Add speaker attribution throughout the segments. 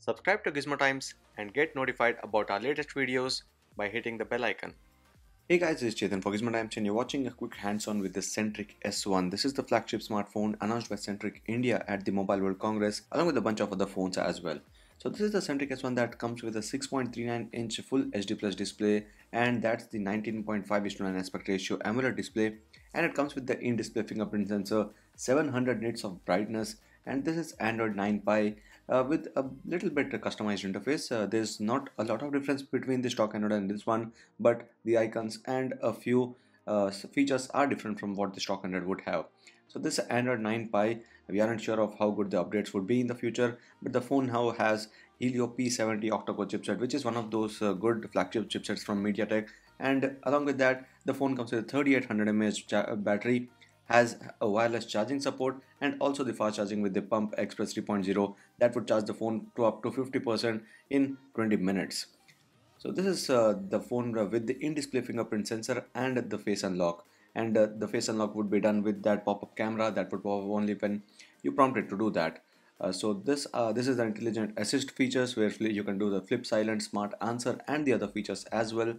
Speaker 1: Subscribe to Gizmo Times and get notified about our latest videos by hitting the bell icon. Hey guys, this is Chetan for Gizmo Times and you're watching a quick hands-on with the Centric S1. This is the flagship smartphone announced by Centric India at the Mobile World Congress along with a bunch of other phones as well. So this is the Centric S1 that comes with a 6.39-inch Full HD Plus display, and that's the 19.5:9 aspect ratio AMOLED display, and it comes with the in-display fingerprint sensor, 700 nits of brightness, and this is Android 9 Pie with a little bit customized interface. There's not a lot of difference between the stock Android and this one, but the icons and a few features are different from what the stock Android would have. So this Android 9 Pie, we aren't sure of how good the updates would be in the future, but the phone now has Helio P70 octa-core chipset, which is one of those good flagship chipsets from MediaTek. And along with that, the phone comes with a 3800 mAh battery, has a wireless charging support, and also the fast charging with the Pump Express 3.0 that would charge the phone to up to 50% in 20 minutes. So this is the phone with the in-display fingerprint sensor and the face unlock. And the face unlock would be done with that pop-up camera that would pop up only when you prompt it to do that. So this is the intelligent assist features where you can do the flip silent, smart answer, and the other features as well.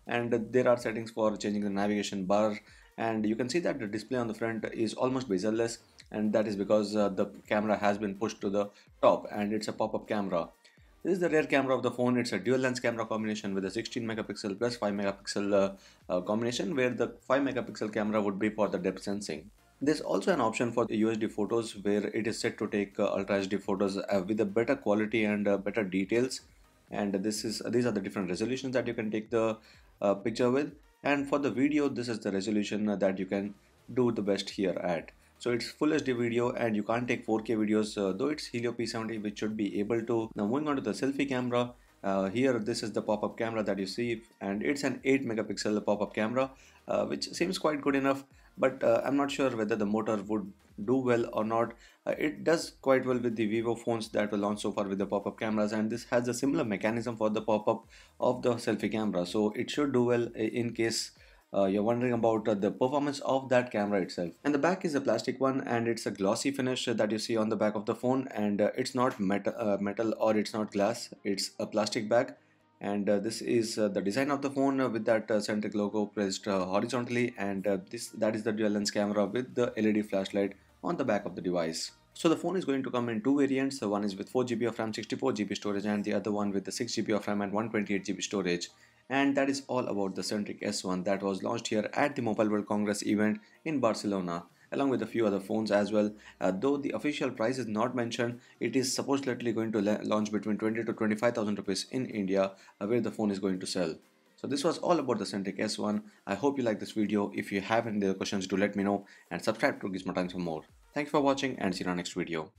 Speaker 1: And there are settings for changing the navigation bar, and you can see that the display on the front is almost bezel-less, and that is because the camera has been pushed to the top and it's a pop-up camera. This is the rear camera of the phone. It's a dual lens camera combination with a 16 megapixel plus 5 megapixel combination, where the 5 megapixel camera would be for the depth sensing. There's also an option for the UHD photos where it is set to take Ultra HD photos with a better quality and better details. And these are the different resolutions that you can take the picture with. And for the video, this is the resolution that you can do the best here at. So it's full HD video, and you can't take 4K videos, though it's Helio P70, which should be able to. Now moving on to the selfie camera, here this is the pop-up camera that you see, and it's an 8 megapixel pop-up camera, which seems quite good enough, but I'm not sure whether the motor would do well or not. It does quite well with the Vivo phones that were launched so far with the pop-up cameras, and this has a similar mechanism for the pop-up of the selfie camera, so it should do well in case you're wondering about the performance of that camera itself. And the back is a plastic one, and it's a glossy finish that you see on the back of the phone, and it's not metal or it's not glass, it's a plastic back. And this is the design of the phone with that Centric logo placed horizontally, and that is the dual lens camera with the LED flashlight on the back of the device. So the phone is going to come in two variants. One is with 4GB of RAM, 64GB storage, and the other one with the 6GB of RAM and 128GB storage. And that is all about the Centric S1 that was launched here at the Mobile World Congress event in Barcelona, along with a few other phones as well. Though the official price is not mentioned, it is supposedly going to launch between 20 to 25,000 rupees in India, where the phone is going to sell. So this was all about the Centric S1. I hope you like this video. If you have any other questions, do let me know, and subscribe to Gizmo Times for more. Thank you for watching, and see you in our next video.